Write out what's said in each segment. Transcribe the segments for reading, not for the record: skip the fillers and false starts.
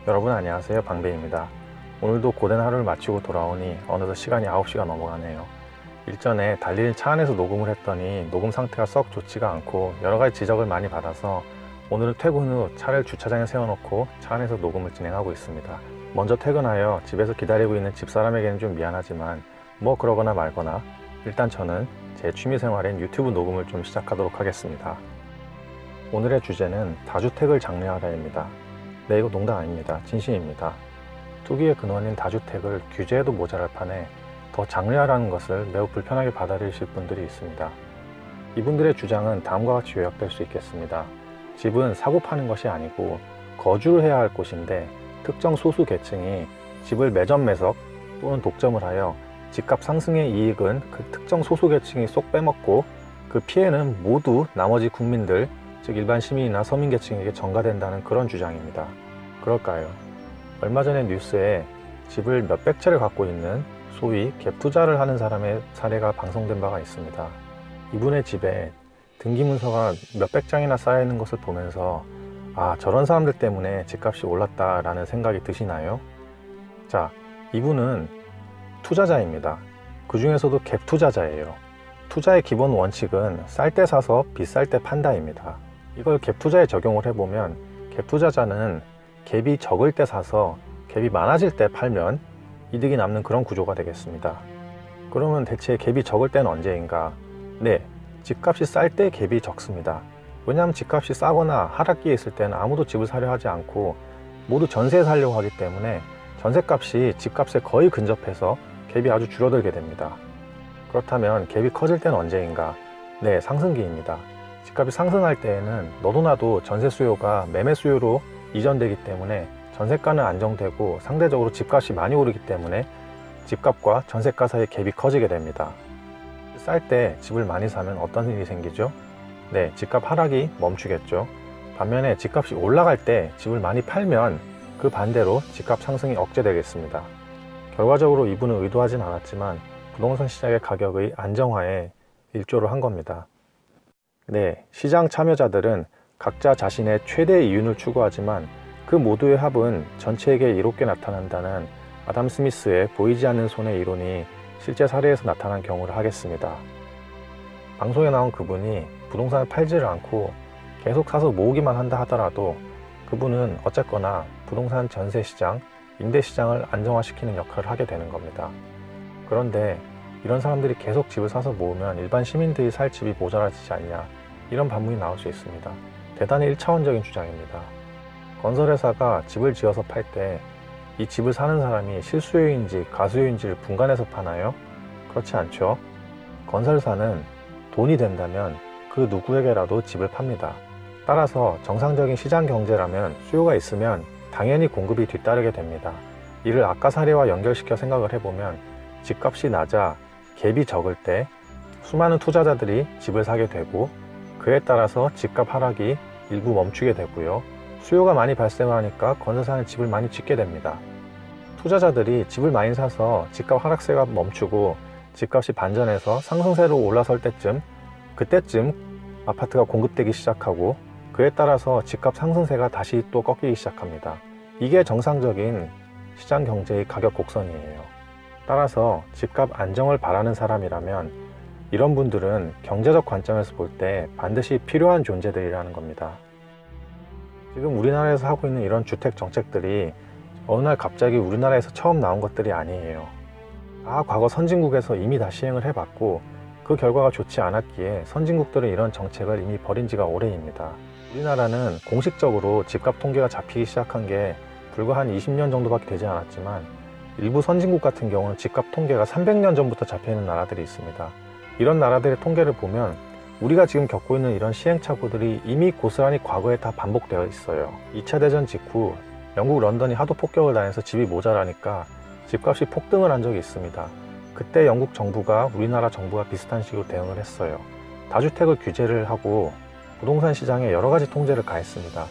여러분 안녕하세요, 방배입니다. 오늘도 고된 하루를 마치고 돌아오니 어느덧 시간이 9시가 넘어가네요. 일전에 달리는 차 안에서 녹음을 했더니 녹음 상태가 썩 좋지가 않고 여러가지 지적을 많이 받아서 오늘은 퇴근 후 차를 주차장에 세워놓고 차 안에서 녹음을 진행하고 있습니다. 먼저 퇴근하여 집에서 기다리고 있는 집사람에게는 좀 미안하지만 뭐 그러거나 말거나 일단 저는 제 취미생활인 유튜브 녹음을 좀 시작하도록 하겠습니다. 오늘의 주제는 다주택을 장려하라입니다. 네, 이거 농담 아닙니다. 진심입니다. 투기의 근원인 다주택을 규제해도 모자랄 판에 더 장려하라는 것을 매우 불편하게 받아들이실 분들이 있습니다. 이분들의 주장은 다음과 같이 요약될 수 있겠습니다. 집은 사고 파는 것이 아니고 거주를 해야 할 곳인데 특정 소수 계층이 집을 매점매석 또는 독점을 하여 집값 상승의 이익은 그 특정 소수 계층이 쏙 빼먹고 그 피해는 모두 나머지 국민들, 즉 일반 시민이나 서민 계층에게 전가된다는 그런 주장입니다. 그럴까요? 얼마 전에 뉴스에 집을 몇백 채를 갖고 있는 소위 갭 투자를 하는 사람의 사례가 방송된 바가 있습니다. 이분의 집에 등기문서가 몇백 장이나 쌓여 있는 것을 보면서 아, 저런 사람들 때문에 집값이 올랐다라는 생각이 드시나요? 자, 이분은 투자자입니다. 그 중에서도 갭 투자자예요. 투자의 기본 원칙은 쌀 때 사서 비쌀 때 판다입니다. 이걸 갭 투자에 적용을 해보면 갭 투자자는 갭이 적을 때 사서 갭이 많아질 때 팔면 이득이 남는 그런 구조가 되겠습니다. 그러면 대체 갭이 적을 때는 언제인가? 네, 집값이 쌀 때 갭이 적습니다. 왜냐하면 집값이 싸거나 하락기에 있을 때는 아무도 집을 사려 하지 않고 모두 전세에 살려고 하기 때문에 전세값이 집값에 거의 근접해서 갭이 아주 줄어들게 됩니다. 그렇다면 갭이 커질 때는 언제인가? 네, 상승기입니다. 집값이 상승할 때에는 너도 나도 전세 수요가 매매 수요로 이전되기 때문에 전세가는 안정되고 상대적으로 집값이 많이 오르기 때문에 집값과 전세가 사이의 갭이 커지게 됩니다. 쌀 때 집을 많이 사면 어떤 일이 생기죠? 네, 집값 하락이 멈추겠죠. 반면에 집값이 올라갈 때 집을 많이 팔면 그 반대로 집값 상승이 억제되겠습니다. 결과적으로 이분은 의도하진 않았지만 부동산 시장의 가격의 안정화에 일조를 한 겁니다. 네, 시장 참여자들은 각자 자신의 최대 이윤을 추구하지만 그 모두의 합은 전체에게 이롭게 나타난다는 아담 스미스의 보이지 않는 손의 이론이 실제 사례에서 나타난 경우를 하겠습니다. 방송에 나온 그분이 부동산을 팔지를 않고 계속 사서 모으기만 한다 하더라도 그분은 어쨌거나 부동산 전세시장, 임대시장을 안정화시키는 역할을 하게 되는 겁니다. 그런데 이런 사람들이 계속 집을 사서 모으면 일반 시민들이 살 집이 모자라지지 않냐, 이런 반문이 나올 수 있습니다. 대단히 1차원적인 주장입니다. 건설회사가 집을 지어서 팔 때 이 집을 사는 사람이 실수요인지 가수요인지를 분간해서 파나요? 그렇지 않죠. 건설사는 돈이 된다면 그 누구에게라도 집을 팝니다. 따라서 정상적인 시장 경제라면 수요가 있으면 당연히 공급이 뒤따르게 됩니다. 이를 아까 사례와 연결시켜 생각을 해보면 집값이 낮아 갭이 적을 때 수많은 투자자들이 집을 사게 되고 그에 따라서 집값 하락이 일부 멈추게 되고요. 수요가 많이 발생하니까 건설사는 집을 많이 짓게 됩니다. 투자자들이 집을 많이 사서 집값 하락세가 멈추고 집값이 반전해서 상승세로 올라설 때쯤, 그때쯤 아파트가 공급되기 시작하고 그에 따라서 집값 상승세가 다시 또 꺾이기 시작합니다. 이게 정상적인 시장 경제의 가격 곡선이에요. 따라서 집값 안정을 바라는 사람이라면 이런 분들은 경제적 관점에서 볼 때 반드시 필요한 존재들이라는 겁니다. 지금 우리나라에서 하고 있는 이런 주택 정책들이 어느 날 갑자기 우리나라에서 처음 나온 것들이 아니에요. 다 과거 선진국에서 이미 다 시행을 해봤고 그 결과가 좋지 않았기에 선진국들은 이런 정책을 이미 버린 지가 오래입니다. 우리나라는 공식적으로 집값 통계가 잡히기 시작한 게 불과 한 20년 정도밖에 되지 않았지만 일부 선진국 같은 경우는 집값 통계가 300년 전부터 잡혀있는 나라들이 있습니다. 이런 나라들의 통계를 보면 우리가 지금 겪고 있는 이런 시행착오들이 이미 고스란히 과거에 다 반복되어 있어요. 2차 대전 직후 영국 런던이 하도 폭격을 당해서 집이 모자라니까 집값이 폭등을 한 적이 있습니다. 그때 영국 정부가 우리나라 정부가 비슷한 식으로 대응을 했어요. 다주택을 규제를 하고 부동산 시장에 여러 가지 통제를 가했습니다.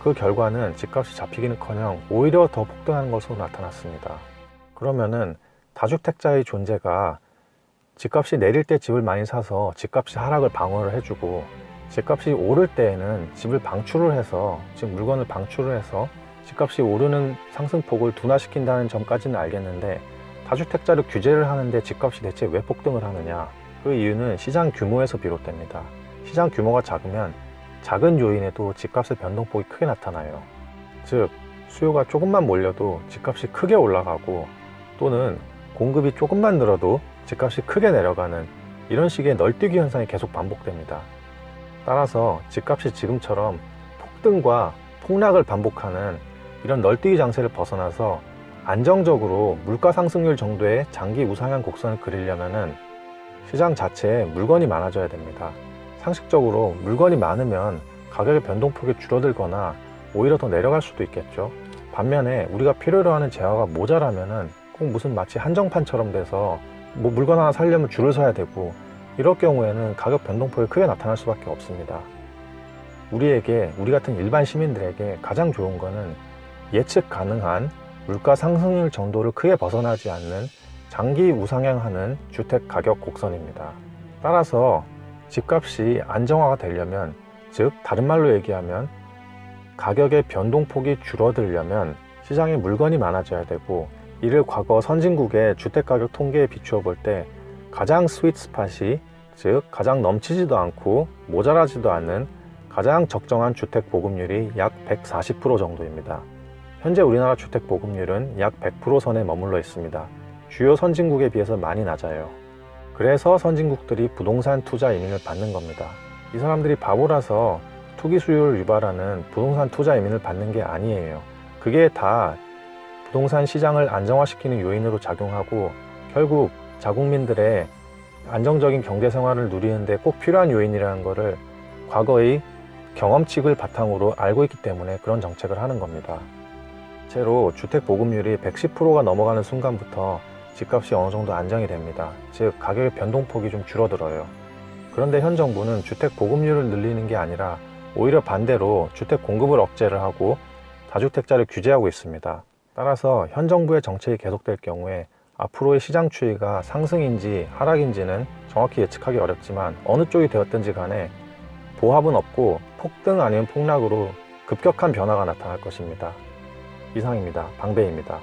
그 결과는 집값이 잡히기는커녕 오히려 더 폭등하는 것으로 나타났습니다. 그러면은 다주택자의 존재가 집값이 내릴 때 집을 많이 사서 집값이 하락을 방어를 해주고 집값이 오를 때에는 집을 방출을 해서, 즉 물건을 방출을 해서 집값이 오르는 상승폭을 둔화시킨다는 점까지는 알겠는데 다주택자를 규제를 하는데 집값이 대체 왜 폭등을 하느냐? 그 이유는 시장 규모에서 비롯됩니다. 시장 규모가 작으면 작은 요인에도 집값의 변동폭이 크게 나타나요. 즉, 수요가 조금만 몰려도 집값이 크게 올라가고 또는 공급이 조금만 늘어도 집값이 크게 내려가는 이런 식의 널뛰기 현상이 계속 반복됩니다. 따라서 집값이 지금처럼 폭등과 폭락을 반복하는 이런 널뛰기 장세를 벗어나서 안정적으로 물가 상승률 정도의 장기 우상향 곡선을 그리려면은 시장 자체에 물건이 많아져야 됩니다. 상식적으로 물건이 많으면 가격의 변동폭이 줄어들거나 오히려 더 내려갈 수도 있겠죠. 반면에 우리가 필요로 하는 재화가 모자라면은 꼭 무슨 마치 한정판처럼 돼서 뭐 물건 하나 사려면 줄을 서야 되고 이럴 경우에는 가격 변동폭이 크게 나타날 수밖에 없습니다. 우리 같은 일반 시민들에게 가장 좋은 거는 예측 가능한 물가 상승률 정도를 크게 벗어나지 않는 장기 우상향하는 주택 가격 곡선입니다. 따라서 집값이 안정화가 되려면, 즉 다른 말로 얘기하면 가격의 변동폭이 줄어들려면 시장에 물건이 많아져야 되고, 이를 과거 선진국의 주택가격 통계에 비추어 볼 때 가장 스윗 스팟이, 즉 가장 넘치지도 않고 모자라지도 않는 가장 적정한 주택 보급률이 약 140% 정도입니다. 현재 우리나라 주택 보급률은 약 100% 선에 머물러 있습니다. 주요 선진국에 비해서 많이 낮아요. 그래서 선진국들이 부동산 투자 이민을 받는 겁니다. 이 사람들이 바보라서 투기 수요를 유발하는 부동산 투자 이민을 받는 게 아니에요. 그게 다 부동산 시장을 안정화시키는 요인으로 작용하고 결국 자국민들의 안정적인 경제 생활을 누리는데 꼭 필요한 요인이라는 것을 과거의 경험칙을 바탕으로 알고 있기 때문에 그런 정책을 하는 겁니다. 실제로 주택 보급률이 110%가 넘어가는 순간부터 집값이 어느 정도 안정이 됩니다. 즉 가격의 변동폭이 좀 줄어들어요. 그런데 현 정부는 주택 보급률을 늘리는 게 아니라 오히려 반대로 주택 공급을 억제를 하고 다주택자를 규제하고 있습니다. 따라서 현 정부의 정책이 계속될 경우에 앞으로의 시장 추이가 상승인지 하락인지는 정확히 예측하기 어렵지만 어느 쪽이 되었든지 간에 보합은 없고 폭등 아니면 폭락으로 급격한 변화가 나타날 것입니다. 이상입니다. 방배입니다.